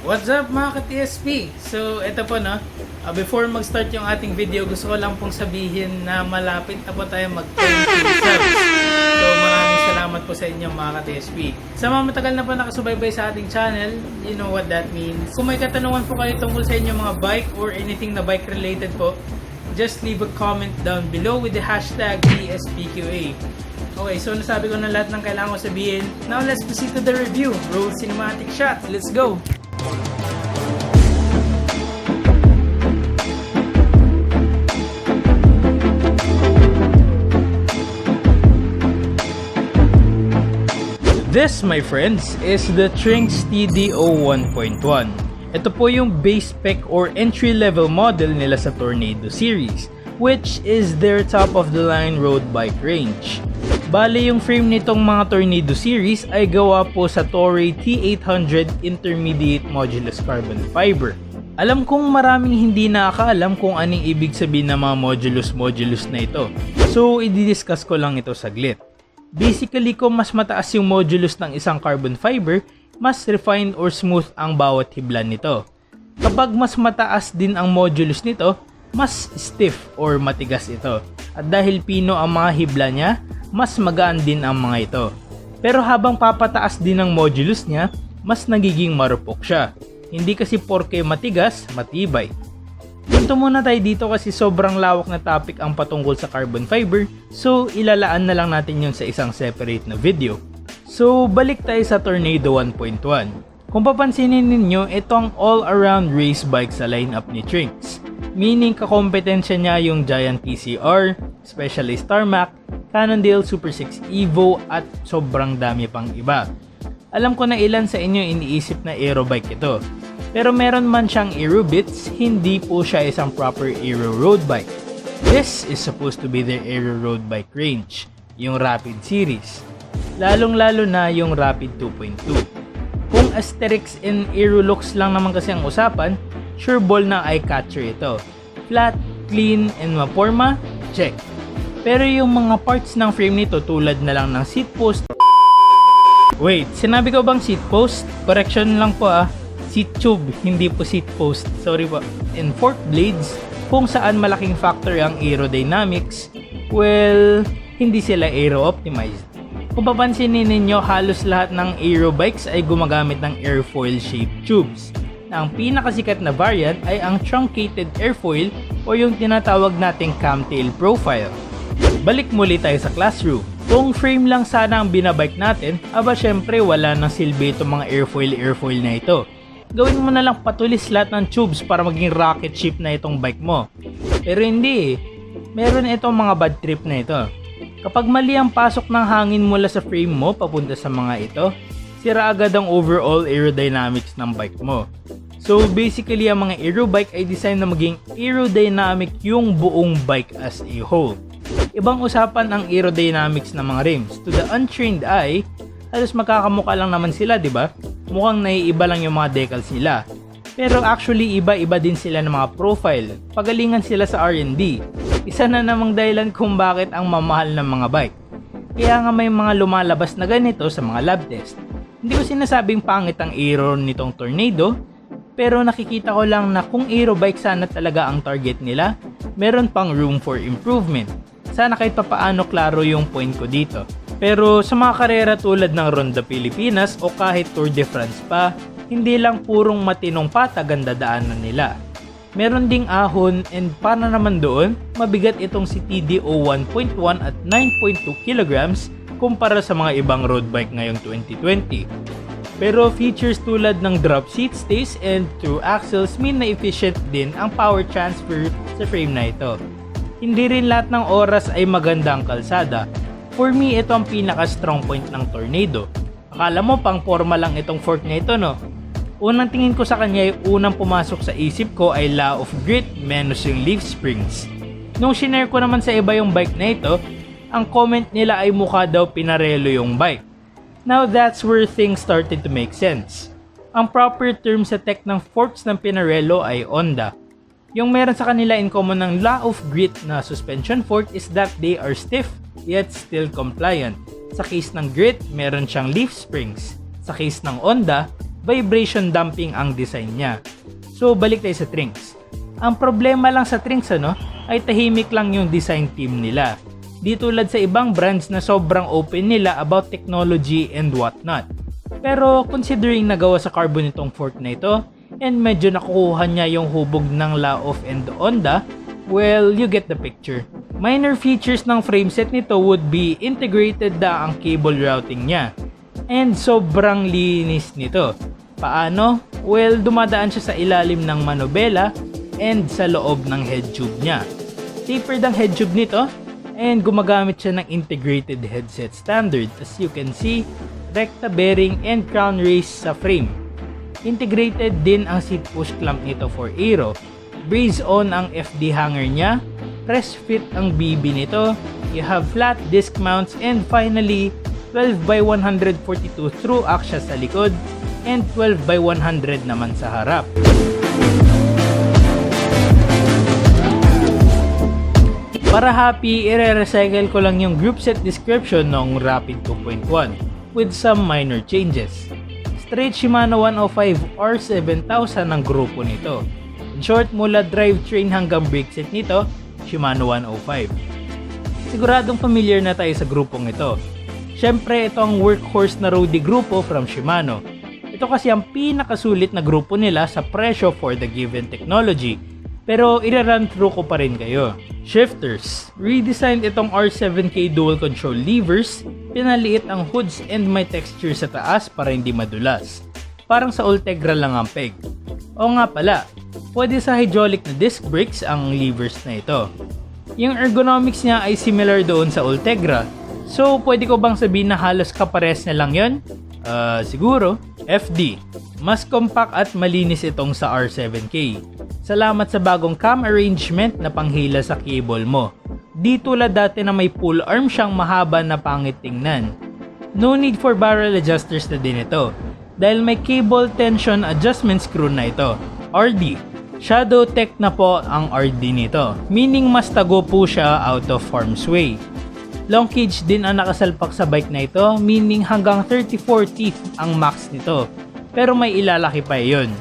What's up mga ka-TSP? So ito po no, before mag-start yung ating video, gusto ko lang pong sabihin na malapit na po tayo mag-20 subs. So maraming salamat po sa inyo mga ka-TSP. Sa mga matagal na po nakasubaybay sa ating channel, you know what that means. Kung may katanungan po kayo tungkol sa inyong mga bike or anything na bike related po, just leave a comment down below with the hashtag TSPQA. Okay, so nasabi ko na lahat ng kailangan ko sabihin. Now let's proceed to the review. Roll cinematic shot. Let's go! This, my friends, is the Trinx TDO 1.1. Ito po yung base spec or entry-level model nila sa Tornado series, which is their top-of-the-line road bike range. Bale, yung frame nitong mga Tornado series ay gawa po sa Toray T800 Intermediate Modulus Carbon Fiber. Alam kong maraming hindi nakakaalam kung anong ibig sabihin ng mga modulus na ito. So, i-discuss ko lang ito saglit. Basically, kung mas mataas yung modulus ng isang carbon fiber, mas refined or smooth ang bawat hibla nito. Kapag mas mataas din ang modulus nito, mas stiff or matigas ito. At dahil pino ang mga hibla niya, mas magaan din ang mga ito. Pero habang papataas din ang modulus niya, mas nagiging marupok siya. Hindi kasi porke matigas, matibay. Punto muna tayo dito kasi sobrang lawak na topic ang patungkol sa carbon fiber, so ilalaan na lang natin yun sa isang separate na video. So balik tayo sa Tornado 1.1. Kung papansinin ninyo, ito ang all-around race bike sa lineup ni Trinx. Meaning kakompetensya niya yung Giant PCR, Specialist Tarmac, Cannondale Super 6 Evo at sobrang dami pang iba. Alam ko na ilan sa inyo iniisip na aero bike ito. Pero meron man siyang aero bits, hindi po siya isang proper aero road bike. This is supposed to be their aero road bike range, yung Rapid series. Lalong-lalo na yung Rapid 2.2. Kung aesthetics and aero looks lang naman kasi ang usapan, sure ball na eye-catcher ito. Flat, clean, and maporma, check. Pero yung mga parts ng frame nito tulad na lang ng seat post. Wait, sinabi ko bang seat post? Correction lang po seat tube, hindi po seat post. Sorry po. And fork blades, kung saan malaking factor ang aerodynamics, well, hindi sila aero-optimized. Kung papansinin ninyo, halos lahat ng aero bikes ay gumagamit ng airfoil-shaped tubes. Ang pinakasikat na variant ay ang truncated airfoil o yung tinatawag nating camtail profile. Balik muli tayo sa classroom. Kung frame lang sana ang binabike natin, syempre wala nang silbi itong mga airfoil na ito. Gawin mo na lang patulis lahat ng tubes para maging rocket ship na itong bike mo. Pero hindi meron itong mga bad trip na ito. Kapag mali ang pasok ng hangin mula sa frame mo papunta sa mga ito, sira agad ang overall aerodynamics ng bike mo. So basically ang mga aero bike ay design na maging aerodynamic yung buong bike as a whole. Ibang usapan ang aerodynamics ng mga rims. To the untrained eye, halos magkakamukha lang naman sila, di ba? Mukhang naiiba lang yung mga decals nila. Pero actually iba-iba din sila ng mga profile. Pagalingan sila sa R&D. Isa na namang dahilan kung bakit ang mamahal ng mga bike. Kaya nga may mga lumalabas na ganito sa mga lab test. Hindi ko sinasabing pangit ang aero nitong Tornado, pero nakikita ko lang na kung aero bike sana talaga ang target nila, meron pang room for improvement. Sana kahit papaano klaro yung point ko dito. Pero sa mga karera tulad ng Ronda Pilipinas o kahit Tour de France pa, hindi lang purong matinong patag ang dadaanan nila. Meron ding ahon and para naman doon, mabigat itong si TDO 1.1 at 9.2 kilograms kumpara sa mga ibang road bike ngayong 2020. Pero features tulad ng drop seat stays and through axles mean na efficient din ang power transfer sa frame na ito. Hindi rin lahat ng oras ay maganda ang kalsada. For me, ito ang pinaka-strong point ng Tornado. Akala mo pang forma lang itong fork na ito, no? Unang tingin ko sa kanya ay unang pumasok sa isip ko ay law of grit minus yung leaf springs. Nung shinare ko naman sa iba yung bike na ito, ang comment nila ay mukha daw pinarelo yung bike. Now that's where things started to make sense. Ang proper term sa tech ng forks ng pinarelo ay onda. Yung meron sa kanila in common ng law of grit na suspension fork is that they are stiff yet still compliant. Sa case ng grit, meron siyang leaf springs. Sa case ng onda, vibration damping ang design niya. So balik tayo sa Trinx. Ang problema lang sa Trinx ay tahimik lang yung design team nila. Di tulad sa ibang brands na sobrang open nila about technology and whatnot. Pero considering nagawa sa carbon itong fork na ito, and medyo nakukuha niya yung hubog ng laoff and onda, well, you get the picture. Minor features ng frameset nito would be integrated na ang cable routing niya. And sobrang linis nito. Paano? Well, dumadaan siya sa ilalim ng manobela and sa loob ng head tube niya. Tapered ang head tube nito and gumagamit siya ng integrated headset standard. As you can see, recta bearing and crown race sa frame. Integrated din ang seat push clamp nito for aero. Brace on ang FD hanger niya. Press fit ang BB nito. You have flat disc mounts and finally 12x142 through axis sa likod and 12x100 naman sa harap. Para happy, ire-recycle ko lang yung group set description ng Rapid 2.1 with some minor changes. Straight Shimano 105 R7000 ang grupo nito. In short, mula drivetrain hanggang brake set nito, Shimano 105. Siguradong familiar na tayo sa grupong ito. Syempre, ito ang workhorse na roadie grupo from Shimano. Ito kasi ang pinakasulit na grupo nila sa presyo for the given technology. Pero i-run through ko pa rin kayo. Shifters. Redesigned itong R7K dual control levers. Pinaliit ang hoods and may texture sa taas para hindi madulas. Parang sa Ultegra lang ang peg. O nga pala, pwede sa hydraulic na disc brakes ang levers na ito. Yung ergonomics niya ay similar doon sa Ultegra. So, pwede ko bang sabihin na halos kapares na lang yun? Siguro. FD. Mas compact at malinis itong sa R7K. Salamat sa bagong cam arrangement na panghila sa cable mo. Di tulad dati na may pull arm siyang mahaba na pangit tingnan. No need for barrel adjusters na din ito. Dahil may cable tension adjustment screw na ito. RD. Shadow Tech na po ang RD nito. Meaning mas tago po siya out of harm's way. Long cage din ang nakasalpak sa bike na ito, meaning hanggang 34 teeth ang max nito. Pero may ilalaki pa yun.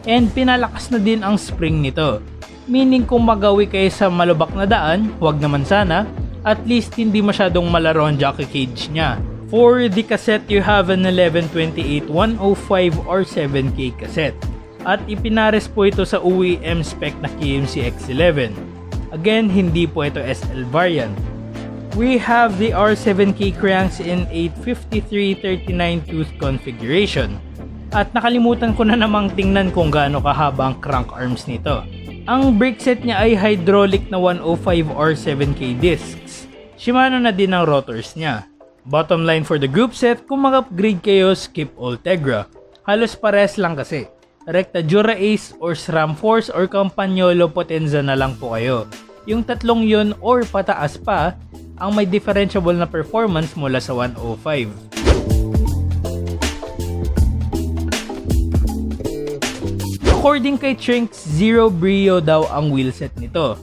And pinalakas na din ang spring nito. Meaning kung magawi kayo sa malubak na daan, wag naman sana, at least hindi masyadong malaro ang jockey cage niya. For the cassette, you have an 1128 105 or 7K cassette. At ipinares po ito sa OEM spec na KMC X11. Again, hindi po ito SL variant. We have the R7K cranks in 853-39 tooth configuration. At nakalimutan ko na namang tingnan kung gaano kahaba ang crank arms nito. Ang brake set niya ay hydraulic na 105 R7K discs. Shimano na din ang rotors niya. Bottom line for the group set, kung mag-upgrade kayo, skip Ultegra. Halos pares lang kasi. Recta Dura Ace or SRAM Force or Campagnolo Potenza na lang po kayo. Yung tatlong yun or pataas pa, ang may differentiable na performance mula sa 105. According kay Trinx, zero brio daw ang wheelset nito.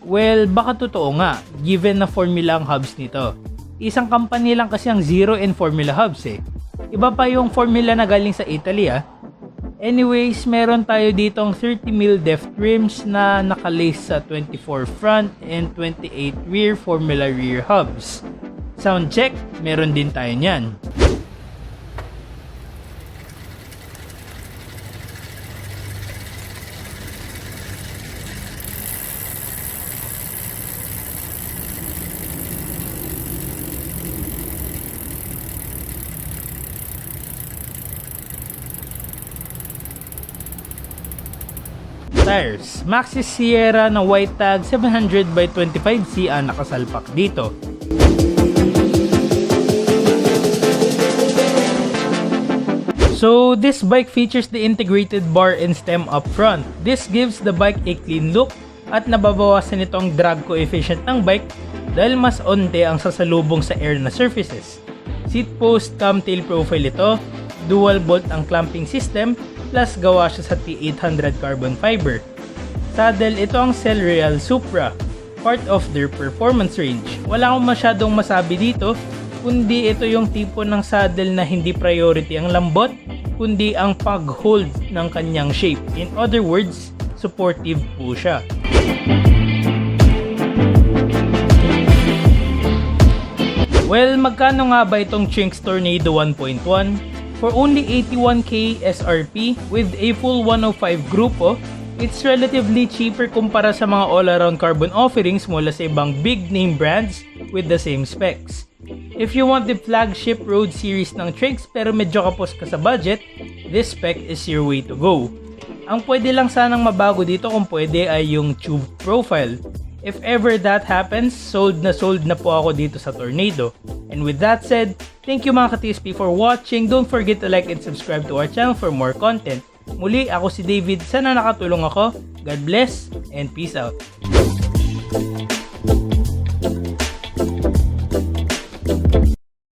Well, baka totoo nga, given na formula ang hubs nito. Isang company lang kasi ang zero and formula hubs eh. Iba pa yung formula na galing sa Italy . Anyways, meron tayo ditong 30mm depth rims na nakalace sa 24 front and 28 rear formula rear hubs. Sound check, meron din tayo niyan. Tires. Maxxis Sierra na white tag 700/25C ang nakasalpak dito. So this bike features the integrated bar and stem up front. This gives the bike a clean look at nababawasan itong drag coefficient ng bike dahil mas onte ang sasalubong sa air na surfaces. Seat post cam tail profile ito, dual bolt ang clamping system, plus gawa siya sa T800 carbon fiber. Saddle, ito ang Cell Real Supra, part of their performance range. Wala akong masyadong masabi dito, kundi ito yung tipo ng saddle na hindi priority ang lambot, kundi ang pag-hold ng kanyang shape. In other words, supportive po siya. Well, magkano nga ba itong Trinx Tornado 1.1? For only 81k SRP with a full 105 grupo, it's relatively cheaper kumpara sa mga all-around carbon offerings mula sa ibang big name brands with the same specs. If you want the flagship road series ng Trinx pero medyo kapos ka sa budget, this spec is your way to go. Ang pwede lang sanang mabago dito kung pwede ay yung tube profile. If ever that happens, sold na po ako dito sa Tornado. And with that said, thank you mga ka-TSP for watching. Don't forget to like and subscribe to our channel for more content. Muli, ako si David. Sana nakatulong ako. God bless and peace out.